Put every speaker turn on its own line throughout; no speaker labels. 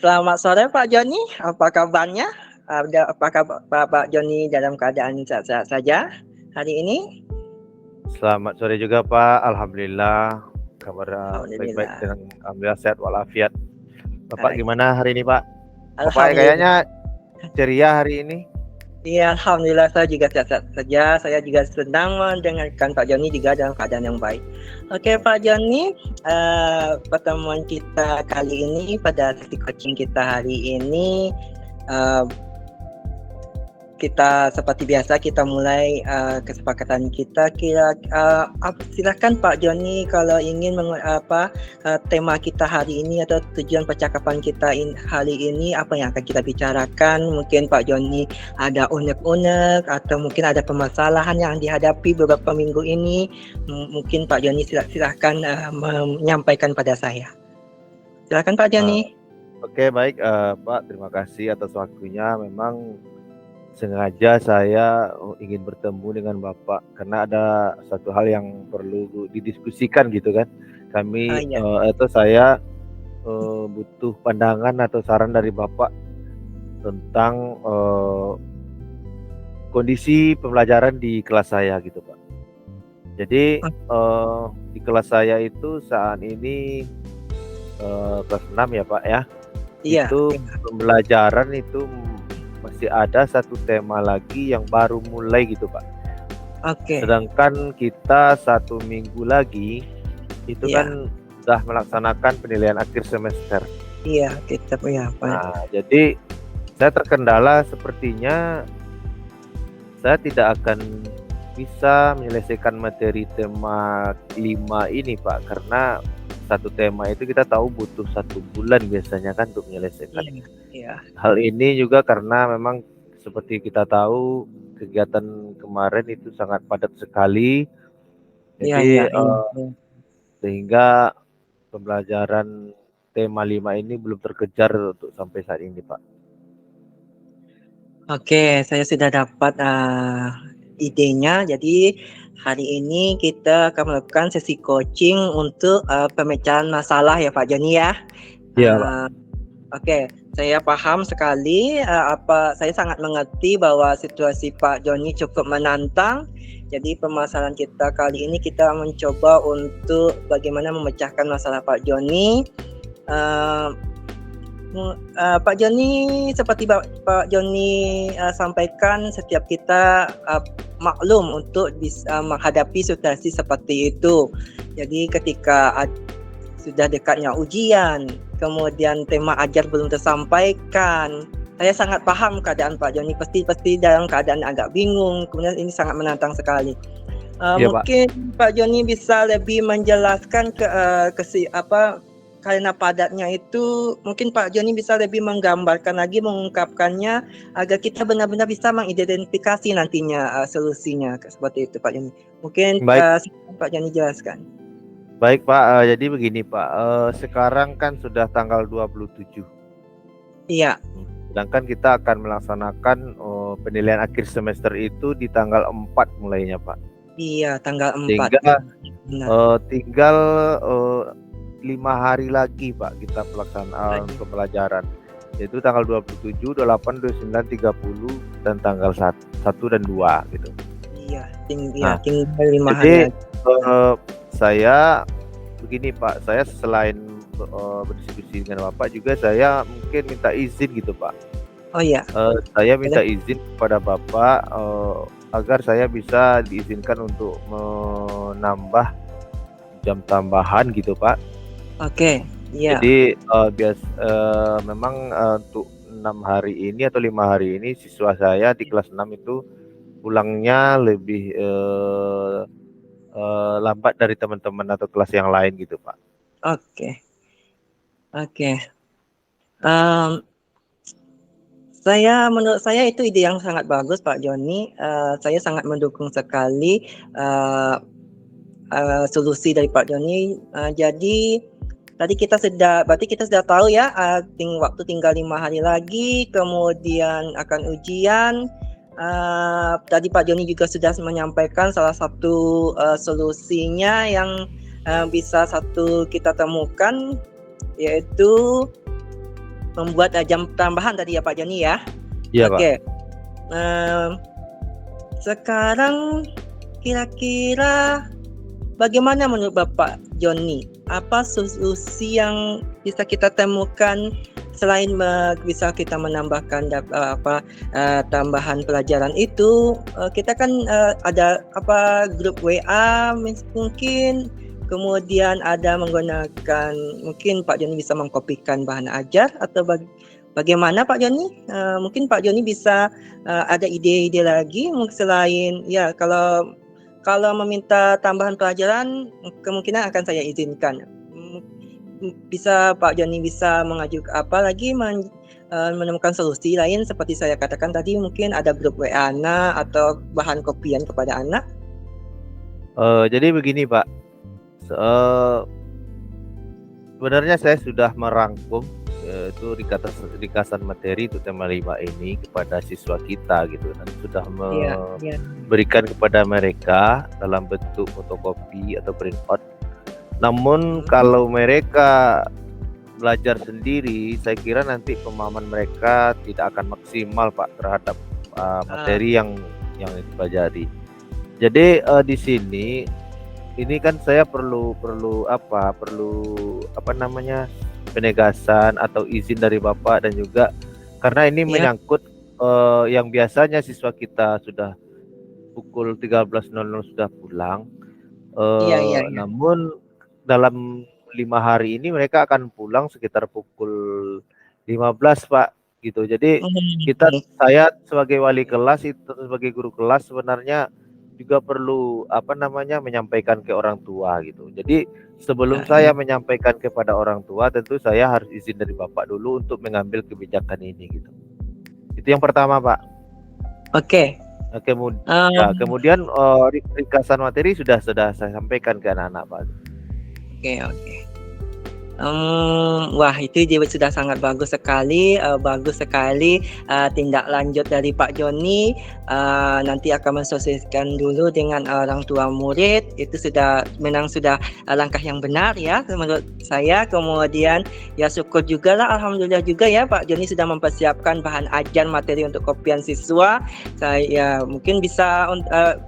Selamat sore Pak Joni, apa kabarnya? Apakah Pak Joni dalam keadaan sehat-sehat saja hari ini?
Selamat sore juga Pak, Alhamdulillah kabar baik-baik
Alhamdulillah.
dan Alhamdulillah sehat walafiat. Bapak
Baik.
gimana hari ini Pak? Bapak
Alhamdulillah.
kayaknya ceria hari ini.
Iya, Alhamdulillah saya juga sehat-sehat saja. Saya juga senang mendengarkan Pak Joni juga dalam keadaan yang baik. Oke Pak Joni, pertemuan kita kali ini pada sesi coaching kita hari ini, kita seperti biasa kita mulai kesepakatan kita. Silakan Pak Joni kalau ingin tema kita hari ini atau tujuan percakapan kita hari ini, apa yang akan kita bicarakan. Mungkin Pak Joni ada unek-unek atau mungkin ada permasalahan yang dihadapi beberapa minggu ini. Mungkin Pak Joni silahkan menyampaikan pada saya. Silakan Pak Joni.
Oke, baik Pak, terima kasih atas waktunya. Memang sengaja saya ingin bertemu dengan Bapak karena ada satu hal yang perlu didiskusikan gitu kan. Saya butuh pandangan atau saran dari Bapak tentang kondisi pembelajaran di kelas saya gitu Pak. Jadi di kelas saya itu saat ini kelas 6 ya Pak ya.
Iya.
Itu pembelajaran itu masih ada satu tema lagi yang baru mulai gitu Pak.
Oke.
Sedangkan kita 1 minggu lagi itu kan sudah melaksanakan penilaian akhir semester.
Iya, kita punya Pak.
Nah, jadi saya terkendala sepertinya saya tidak akan bisa menyelesaikan materi tema 5 ini Pak, karena satu tema itu kita tahu butuh 1 bulan biasanya kan untuk menyelesaikan.
Iya.
Hal ini juga karena memang seperti kita tahu kegiatan kemarin itu sangat padat sekali. Jadi sehingga pembelajaran tema 5 ini belum terkejar untuk sampai saat ini Pak.
Oke, saya sudah dapat idenya. Jadi hari ini kita akan melakukan sesi coaching untuk pemecahan masalah ya Pak Joni ya.
Iya Pak.
Oke, saya paham sekali. Saya sangat mengerti bahwa situasi Pak Joni cukup menantang. Jadi permasalahan kita kali ini kita mencoba untuk bagaimana memecahkan masalah Pak Joni. Pak Joni, seperti Pak Joni sampaikan, setiap kita maklum untuk bisa menghadapi situasi seperti itu. Jadi ketika sudah dekatnya ujian, kemudian tema ajar belum tersampaikan, saya sangat paham keadaan Pak Joni. Pasti dalam keadaan agak bingung. Kemudian ini sangat menantang sekali. Mungkin Pak Joni bisa lebih menjelaskan karena padatnya itu, mungkin Pak Joni bisa lebih menggambarkan lagi, mengungkapkannya agar kita benar-benar bisa mengidentifikasi nantinya solusinya seperti itu Pak Joni. Mungkin Pak Joni jelaskan.
Baik Pak, jadi begini Pak, sekarang kan sudah tanggal 27.
Iya.
Sedangkan kita akan melaksanakan penilaian akhir semester itu di tanggal 4 mulainya Pak.
Iya, tanggal 4.
Sehingga tinggal 5 hari lagi Pak kita pelaksanaan pembelajaran, yaitu tanggal 27, 28, 29, 30 dan tanggal 1 dan 2 gitu.
Iya, tinggal 5 hari.
Saya begini Pak, saya selain berdiskusi dengan Bapak juga saya mungkin minta izin gitu Pak.
Oh iya.
Saya minta izin kepada Bapak agar saya bisa diizinkan untuk menambah jam tambahan gitu Pak.
Oke, iya.
Jadi memang untuk 6 hari ini atau 5 hari ini siswa saya di kelas 6 itu pulangnya lebih lambat dari teman-teman atau kelas yang lain gitu Pak.
Oke. Menurut saya itu ide yang sangat bagus Pak Joni. Saya sangat mendukung sekali solusi dari Pak Joni. Jadi tadi berarti kita sudah tahu ya, waktu tinggal 5 hari lagi, kemudian akan ujian. Tadi Pak Joni juga sudah menyampaikan salah satu solusinya yang bisa kita temukan, yaitu membuat jam tambahan tadi ya Pak Joni ya.
Iya, Pak.
Oke. Sekarang kira-kira bagaimana menurut Bapak Joni? Apa solusi yang bisa kita temukan selain bisa kita menambahkan tambahan pelajaran itu? Kita kan ada grup WA mungkin, kemudian ada menggunakan, mungkin Pak Joni bisa mengkopikan bahan ajar atau bagaimana Pak Joni? Mungkin Pak Joni bisa ada ide-ide lagi selain ya kalau meminta tambahan pelajaran kemungkinan akan saya izinkan. Bisa Pak Joni bisa mengajukan menemukan solusi lain seperti saya katakan tadi, mungkin ada grup WA anak atau bahan kopian kepada anak.
Jadi begini Pak, sebenarnya saya sudah merangkum itu ringkasan materi untuk tema 5 ini kepada siswa kita gitu, dan sudah memberikan kepada mereka dalam bentuk fotokopi atau print out. Namun kalau mereka belajar sendiri, saya kira nanti pemahaman mereka tidak akan maksimal Pak terhadap materi yang dipelajari. Jadi di sini ini kan saya perlu penegasan atau izin dari Bapak, dan juga karena ini menyangkut yang biasanya siswa kita sudah pukul 13.00 sudah pulang, namun dalam 5 hari ini mereka akan pulang sekitar pukul 15 Pak gitu. Jadi saya sebagai wali kelas itu, sebagai guru kelas sebenarnya juga perlu menyampaikan ke orang tua gitu. Jadi sebelum saya menyampaikan kepada orang tua, tentu saya harus izin dari Bapak dulu untuk mengambil kebijakan ini gitu. Itu yang pertama Pak.
Oke.
Kemudian ringkasan materi sudah saya sampaikan ke anak-anak Pak.
Oke. Wah, itu sudah sangat bagus sekali, tindak lanjut dari Pak Joni. Nanti akan mensosialisasikan dulu dengan orang tua murid. Itu sudah langkah yang benar ya menurut saya. Kemudian ya syukur juga lah, alhamdulillah juga ya Pak Joni sudah mempersiapkan bahan ajar materi untuk kopian siswa. Saya mungkin bisa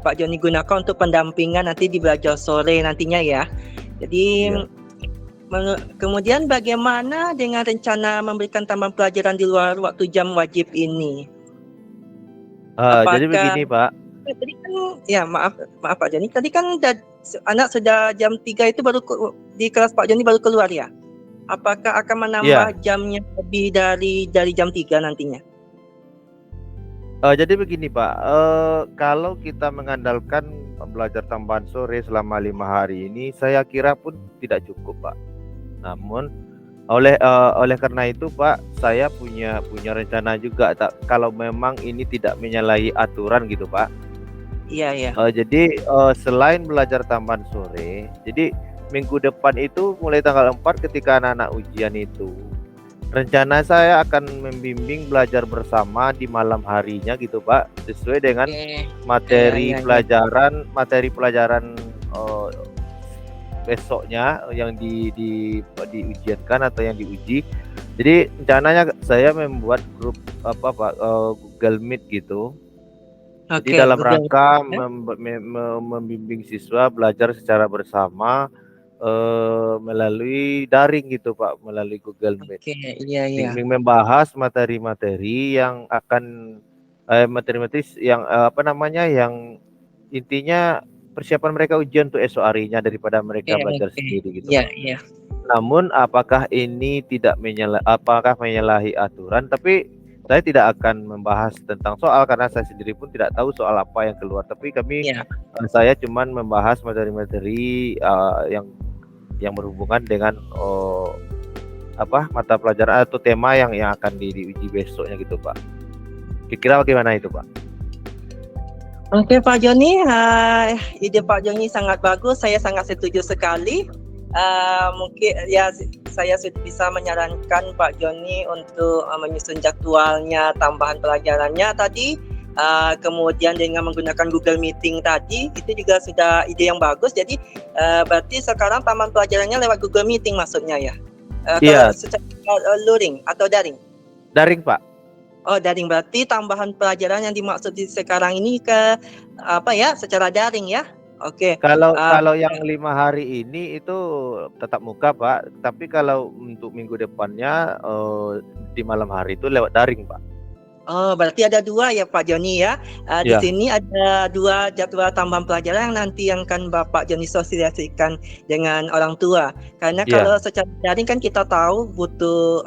Pak Joni gunakan untuk pendampingan nanti di belajar sore nantinya ya. Jadi kemudian bagaimana dengan rencana memberikan tambahan pelajaran di luar waktu jam wajib ini?
Jadi begini Pak.
Tadi kan maaf Pak Joni, tadi kan anak sudah jam 3 itu baru di kelas Pak Joni baru keluar ya? Apakah akan menambah jamnya lebih dari jam 3 nantinya?
Jadi begini Pak, kalau kita mengandalkan belajar tambahan sore selama 5 hari ini, saya kira pun tidak cukup Pak. Namun oleh karena itu Pak, saya punya rencana juga kalau memang ini tidak menyalahi aturan gitu Pak.
Iya.
Jadi selain belajar tambahan sore, jadi minggu depan itu mulai tanggal 4 ketika anak-anak ujian itu, rencana saya akan membimbing belajar bersama di malam harinya gitu Pak, sesuai dengan materi pelajaran besoknya yang diujiankan atau yang diuji. Jadi rencananya saya membuat grup Google Meet gitu. Jadi dalam rangka membimbing siswa belajar secara bersama melalui daring gitu Pak, melalui Google Meet. Membahas materi-materi yang akan yang intinya persiapan mereka ujian untuk esok harinya daripada mereka belajar sendiri gitu. Namun apakah ini menyalahi aturan? Tapi saya tidak akan membahas tentang soal, karena saya sendiri pun tidak tahu soal apa yang keluar. Tapi saya cuman membahas materi-materi yang berhubungan dengan mata pelajaran atau tema yang akan diuji besoknya gitu Pak. Kira-kira bagaimana itu Pak?
Oke Pak Joni, ide Pak Joni sangat bagus, saya sangat setuju sekali. Mungkin ya saya bisa menyarankan Pak Joni untuk menyusun jadwalnya, tambahan pelajarannya tadi. Kemudian dengan menggunakan Google Meeting tadi, itu juga sudah ide yang bagus. Jadi berarti sekarang tambahan pelajarannya lewat Google Meeting maksudnya ya? Kalau
Iya,
secara luring atau daring?
daring Pak.
Oh, daring berarti tambahan pelajaran yang dimaksud di sekarang ini apa ya, secara daring ya? Oke.
Kalau
Uh,
kalau yang 5 hari ini itu tetap muka Pak, tapi kalau untuk minggu depannya di malam hari itu lewat daring Pak.
Oh, berarti ada dua ya Pak Joni ya. Di
Iya,
sini ada dua jadwal tambahan pelajaran yang nanti yang akan Bapak Joni sosialisasikan dengan orang tua. Karena
iya,
kalau secara daring kan kita tahu butuh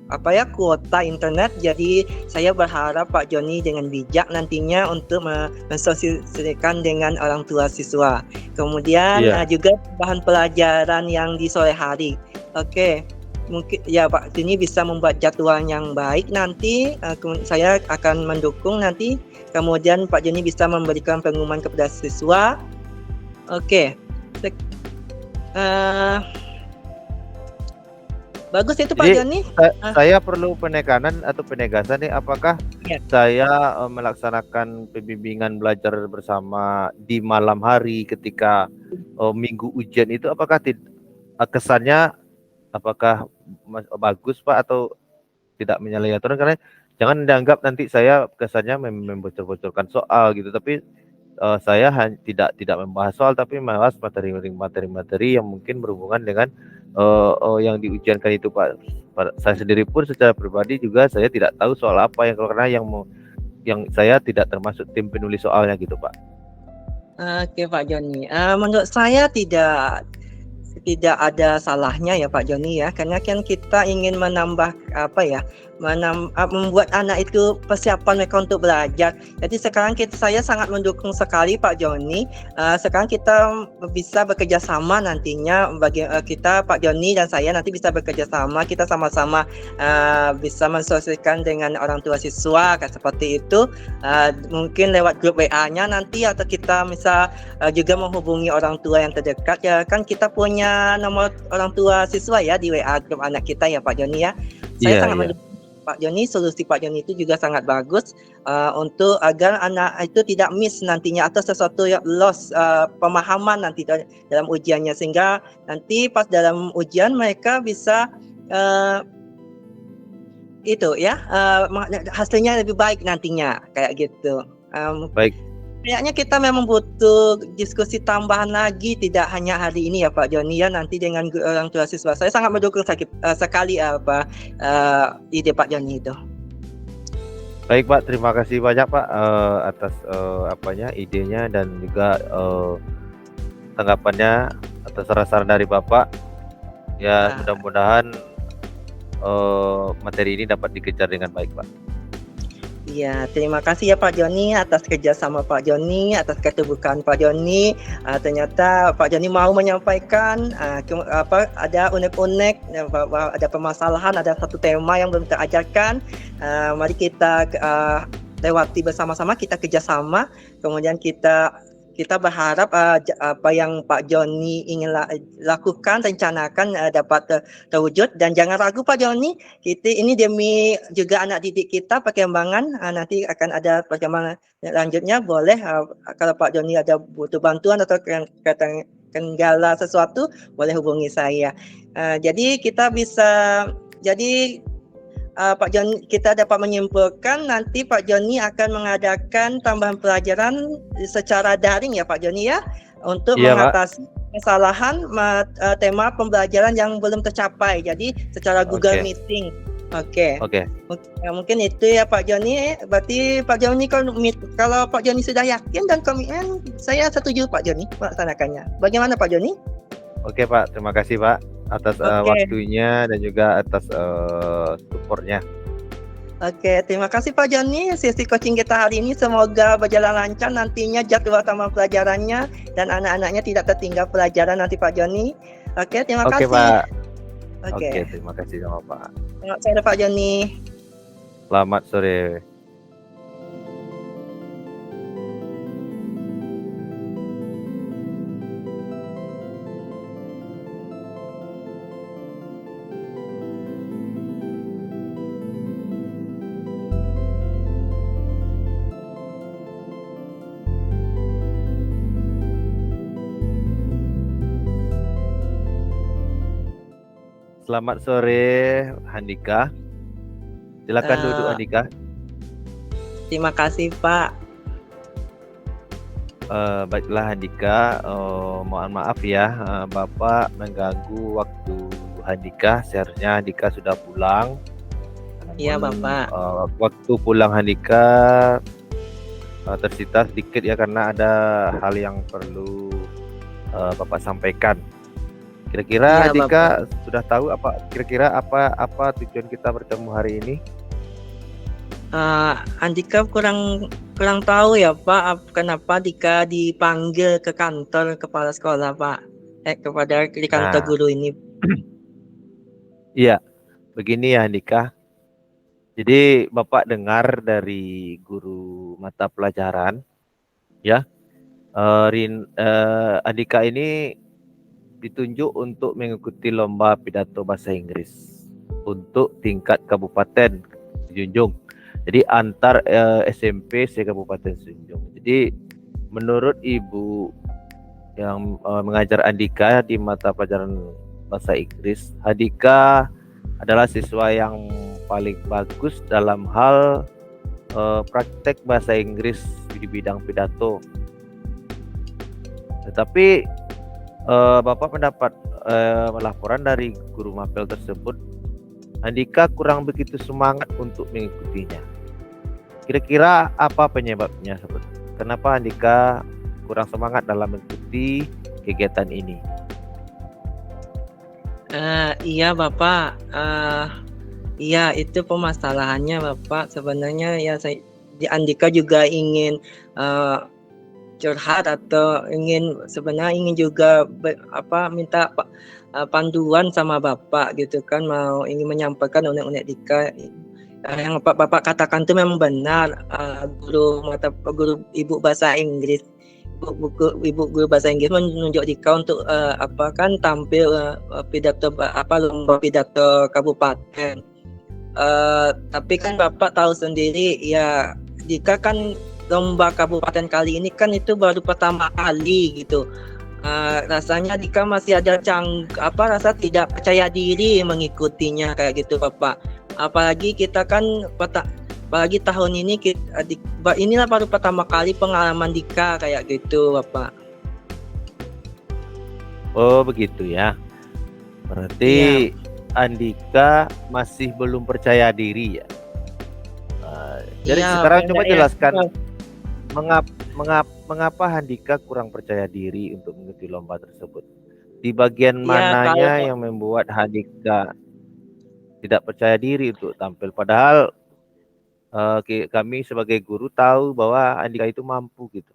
apa ya, kuota internet. Jadi saya berharap Pak Joni dengan bijak nantinya untuk mensosialisasikan dengan orang tua siswa. Kemudian
iya.
juga bahan pelajaran yang di sore hari. Oke. Mungkin ya Pak ini bisa membuat jadwal yang baik nanti, saya akan mendukung nanti, kemudian Pak Joni bisa memberikan pengumuman kepada siswa. Oke. Bagus itu Pak
Jadi
Joni.
saya perlu penekanan atau penegasan nih, apakah
Ya.
saya melaksanakan pembimbingan belajar bersama di malam hari ketika minggu ujian itu, apakah kesannya apakah bagus Pak atau tidak menyalahi aturan? Karena jangan dianggap nanti saya kesannya membocor-bocorkan soal gitu, tapi saya tidak membahas soal, tapi membahas materi-materi yang mungkin berhubungan dengan yang diujiankan itu Pak. Saya sendiri pun secara pribadi juga saya tidak tahu soal apa karena yang saya tidak termasuk tim penulis soalnya gitu Pak.
Oke Pak Joni, menurut saya tidak ada salahnya ya Pak Joni ya, karena kan kita ingin menambah apa ya, membuat anak itu persiapan mereka untuk belajar. Jadi sekarang saya sangat mendukung sekali Pak Joni. Sekarang kita bisa bekerja sama nantinya, kita Pak Joni dan saya nanti bisa bekerja sama, kita sama-sama bisa mensosialisasikan dengan orang tua siswa seperti itu. Mungkin lewat grup WA-nya nanti, atau kita bisa juga menghubungi orang tua yang terdekat ya, kan kita punya nomor orang tua siswa ya di WA grup anak kita ya Pak Joni ya. Saya sangat mendukung Pak Joni, solusi Pak Joni itu juga sangat bagus untuk agar anak itu tidak miss nantinya atau sesuatu yang loss pemahaman nanti dalam ujiannya, sehingga nanti pas dalam ujian mereka bisa itu ya hasilnya lebih baik nantinya kayak gitu.
Baik.
Kayaknya kita memang butuh diskusi tambahan lagi, tidak hanya hari ini ya Pak Joni ya, nanti dengan orang tua siswa. Saya sangat mendukung sekali ide Pak Joni itu.
Baik Pak, terima kasih banyak Pak atas idenya dan juga tanggapannya atas saran-saran dari Bapak. Ya, mudah-mudahan materi ini dapat dikejar dengan baik Pak.
Iya, terima kasih ya Pak Joni atas kerjasama Pak Joni, atas keterbukaan Pak Joni. Ternyata Pak Joni mau menyampaikan ada unek-unek, ada permasalahan, ada satu tema yang belum terajarkan. Mari kita lewati bersama-sama, kita kerjasama, kemudian kita berharap apa yang Pak Joni ingin lakukan, rencanakan dapat terwujud. Dan jangan ragu Pak Joni, kita ini demi juga anak didik kita, perkembangan nanti akan ada perkembangan lanjutnya. Boleh kalau Pak Joni ada butuh bantuan atau kendala sesuatu, boleh hubungi saya. Jadi kita bisa Pak Joni, kita dapat menyimpulkan nanti Pak Joni akan mengadakan tambahan pelajaran secara daring ya Pak Joni ya, untuk mengatasi kesalahan tema pembelajaran yang belum tercapai. Jadi secara Google Meeting. Oke. Mungkin itu ya Pak Joni. Berarti Pak Joni kalau Pak Joni sudah yakin dan komitmen, saya setuju Pak Joni melaksanakannya. Bagaimana Pak Joni?
Oke Pak, terima kasih Pak atas waktunya dan juga atas supportnya.
Oke, terima kasih Pak Joni. Sesi coaching kita hari ini semoga berjalan lancar nantinya, jadwal tambahan pelajarannya dan anak-anaknya tidak tertinggal pelajaran nanti Pak Joni. Oke, terima kasih.
Pak. Oke, terima kasih sama Pak.
Selamat sore Pak Joni.
Selamat sore. Selamat sore, Handika. Silakan duduk,
Eh,
Handika.
Terima kasih Pak.
Baiklah, Handika. Mohon maaf ya, Bapak mengganggu waktu Handika. Seharusnya Handika sudah pulang.
Iya
Namun
Bapak.
waktu pulang Handika tersita sedikit ya, karena ada hal yang perlu Bapak sampaikan. Kira-kira
Iya Bapak.
Handika sudah tahu kira-kira apa tujuan kita bertemu hari ini?
Andika kurang tahu ya Pak, kenapa Dika dipanggil ke kantor kepala sekolah Pak, kepada di kantor
Nah,
guru ini.
iya, begini ya Handika. Jadi Bapak dengar dari guru mata pelajaran, ya, Andika ini ditunjuk untuk mengikuti lomba pidato bahasa Inggris untuk tingkat kabupaten Junjung. Jadi antar SMP se-Kabupaten Junjung. Jadi menurut Ibu yang mengajar Andika di mata pelajaran bahasa Inggris, Andika adalah siswa yang paling bagus dalam hal praktek bahasa Inggris di bidang pidato. Tetapi Bapak mendapat laporan dari guru mapel tersebut, Andika kurang begitu semangat untuk mengikutinya. Kira-kira apa penyebabnya? Kenapa Andika kurang semangat dalam mengikuti kegiatan ini?
Iya Bapak, iya itu permasalahannya Bapak. Sebenarnya ya Andika juga ingin curhat atau sebenarnya ingin juga minta panduan sama Bapak gitu kan, ingin menyampaikan unek-unek Dika. Yang Bapak katakan itu memang benar. Guru ibu bahasa Inggris, ibu guru bahasa Inggris menunjuk Dika untuk tampil pidato lomba pidato kabupaten. Tapi kan Bapak tahu sendiri ya, Dika kan lomba kabupaten kali ini kan itu baru pertama kali gitu. Rasanya Dika masih ada rasa tidak percaya diri mengikutinya kayak gitu Bapak. Apalagi kita kan apalagi tahun ini inilah baru pertama kali pengalaman Dika kayak gitu Bapak.
Oh begitu ya. Berarti ya, Andika masih belum percaya diri ya. Jadi ya, sekarang coba jelaskan ya, mengapa Handika kurang percaya diri untuk mengikuti lomba tersebut. Di bagian mananya yang membuat Handika tidak percaya diri untuk tampil, padahal kami sebagai guru tahu bahwa Andika itu mampu gitu.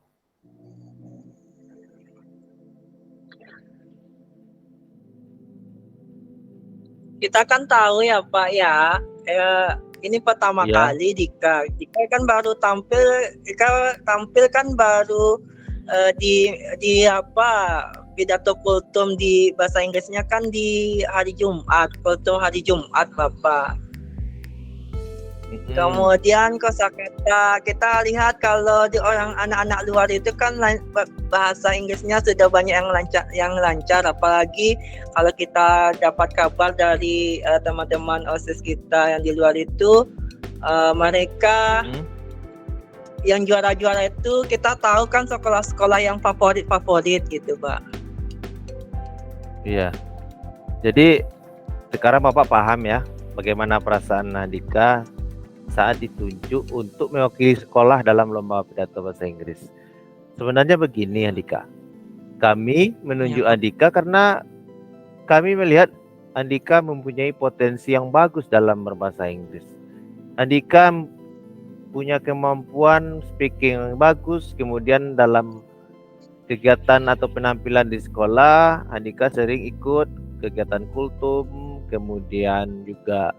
Kita kan tahu ya Pak ya, ini pertama kali Dika kan baru tampil kan baru di pidato kultum di bahasa Inggrisnya kan di hari Jumat, kultum hari Jumat Bapak. Kemudian kosakata kita lihat kalau di orang anak-anak luar itu kan bahasa Inggrisnya sudah banyak yang lancar, apalagi kalau kita dapat kabar dari teman-teman OSIS kita yang di luar itu, mereka yang juara-juara itu kita tahu kan sekolah-sekolah yang favorit gitu Pak.
Iya. Jadi sekarang Bapak paham ya bagaimana perasaan Andika saat ditunjuk untuk mewakili sekolah dalam lomba pidato bahasa Inggris. Sebenarnya begini Andika, kami menunjuk Andika karena kami melihat Andika mempunyai potensi yang bagus dalam berbahasa Inggris. Andika punya kemampuan speaking yang bagus, kemudian dalam kegiatan atau penampilan di sekolah, Andika sering ikut kegiatan kultum, kemudian juga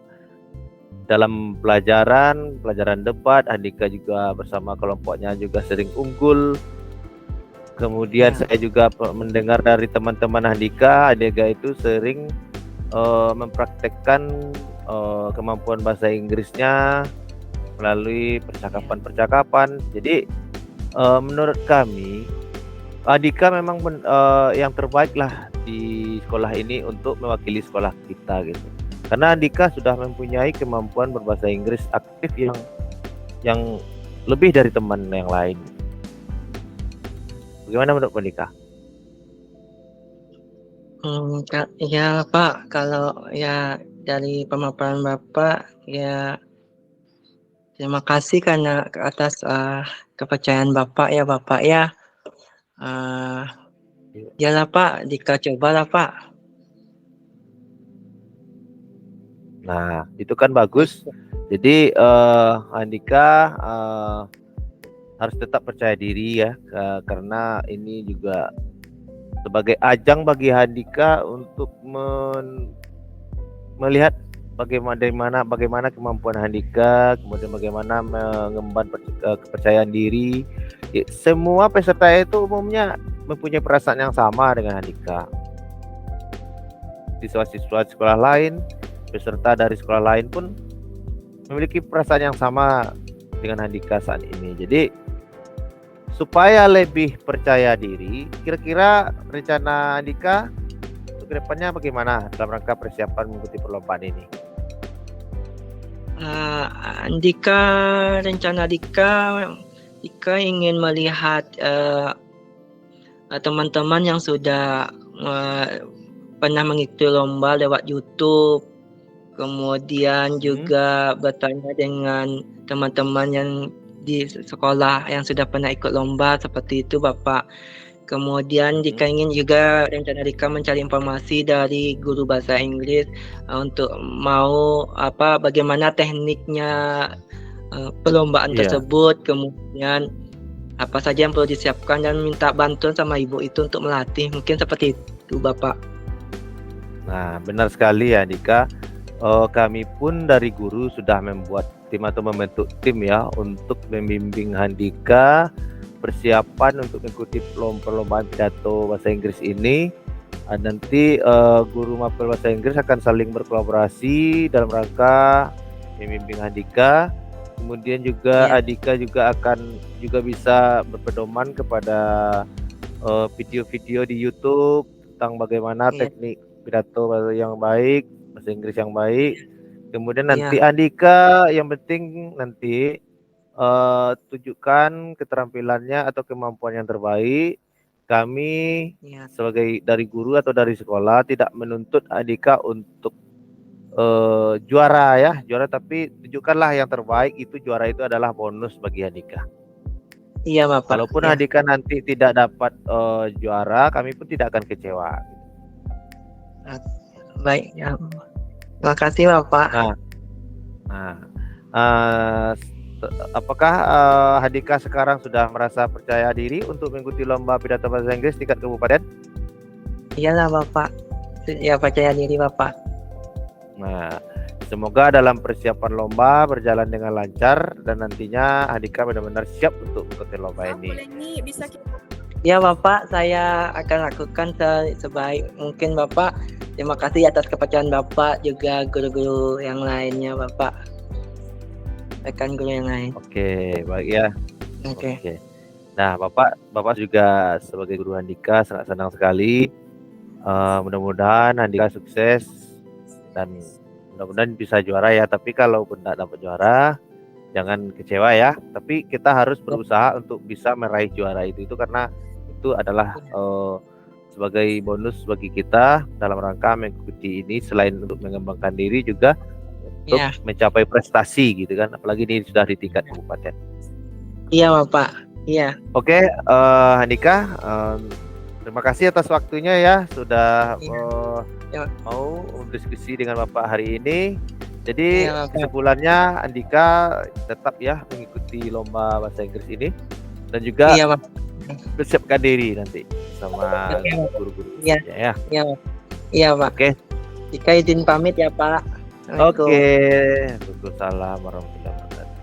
dalam pelajaran debat, Andika juga bersama kelompoknya juga sering unggul. Kemudian saya juga mendengar dari teman-teman Andika itu sering mempraktekkan kemampuan bahasa Inggrisnya melalui percakapan. Jadi menurut kami Andika memang yang terbaik lah di sekolah ini untuk mewakili sekolah kita gitu. Karena Andika sudah mempunyai kemampuan berbahasa Inggris aktif yang lebih dari teman yang lain. Bagaimana menurut Andika?
Ya Pak, kalau ya dari pemaparan Bapak ya terima kasih karena atas kepercayaan Bapak ya. Yalah Pak, Dika cobalah Pak.
Nah, itu kan bagus. Jadi Andika harus tetap percaya diri ya, karena ini juga sebagai ajang bagi Andika untuk melihat bagaimana kemampuan Andika, kemudian bagaimana mengemban kepercayaan diri. Semua peserta itu umumnya mempunyai perasaan yang sama dengan Andika. Siswa-siswa sekolah lain, peserta dari sekolah lain pun memiliki perasaan yang sama dengan Andika saat ini. Jadi supaya lebih percaya diri, kira-kira rencana Andika untuk kedepannya bagaimana dalam rangka persiapan mengikuti perlombaan ini?
Rencana Dika ingin melihat teman-teman yang sudah pernah mengikuti lomba lewat YouTube, kemudian juga bertanya dengan teman-teman yang di sekolah yang sudah pernah ikut lomba seperti itu Bapak. Kemudian Dika ingin juga rencana Dika mencari informasi dari guru bahasa Inggris untuk bagaimana tekniknya perlombaan tersebut, kemudian apa saja yang perlu disiapkan dan minta bantuan sama ibu itu untuk melatih, mungkin seperti itu Bapak.
Nah, benar sekali ya Dika. Kami pun dari guru sudah membuat tim atau membentuk tim ya untuk membimbing Andika persiapan untuk mengikuti perlombaan pidato bahasa Inggris ini. Nanti guru mapel bahasa Inggris akan saling berkolaborasi dalam rangka membimbing Andika. Kemudian juga Andika juga akan bisa berpedoman kepada video-video di YouTube tentang bagaimana teknik pidato yang baik, bahasa Inggris yang baik. Kemudian nanti Andika yang penting nanti tunjukkan keterampilannya atau kemampuan yang terbaik. Kami sebagai dari guru atau dari sekolah tidak menuntut Andika untuk juara, tapi tunjukkanlah yang terbaik. Itu juara itu adalah bonus bagi Andika.
Iya Bapak.
Kalaupun Andika nanti tidak dapat juara, kami pun tidak akan kecewa.
Baik ya. Terima kasih Bapak.
Apakah Andika sekarang sudah merasa percaya diri untuk mengikuti lomba pidato bahasa Inggris tingkat kabupaten?
Iyalah Bapak. Ya, percaya diri Bapak.
Nah, semoga dalam persiapan lomba berjalan dengan lancar dan nantinya Andika benar-benar siap untuk mengikuti lomba ini. Ya
Bapak, saya akan lakukan sebaik mungkin Bapak. Terima kasih atas kepercayaan Bapak, juga guru-guru yang lainnya Bapak. Rekan guru yang lain.
Oke, baik ya.
Oke.
Nah, Bapak juga sebagai guru Andika sangat senang sekali. Mudah-mudahan Andika sukses dan mudah-mudahan bisa juara ya. Tapi kalau pun tidak dapat juara, jangan kecewa ya. Tapi kita harus berusaha untuk bisa meraih juara itu karena itu adalah sebagai bonus bagi kita dalam rangka mengikuti ini, selain untuk mengembangkan diri juga untuk mencapai prestasi gitu kan, apalagi ini sudah di tingkat kabupaten.
Iya Bapak. Iya.
Oke, Andika, terima kasih atas waktunya ya sudah mau berdiskusi dengan Bapak hari ini. Jadi kesimpulannya Andika tetap ya mengikuti lomba bahasa Inggris ini dan juga bersiapkan diri nanti sama guru-guru.
Iya Pak.
Oke.
Dika izin pamit ya Pak.
Oke. Waalaikumsalam warahmatullahi wabarakatuh.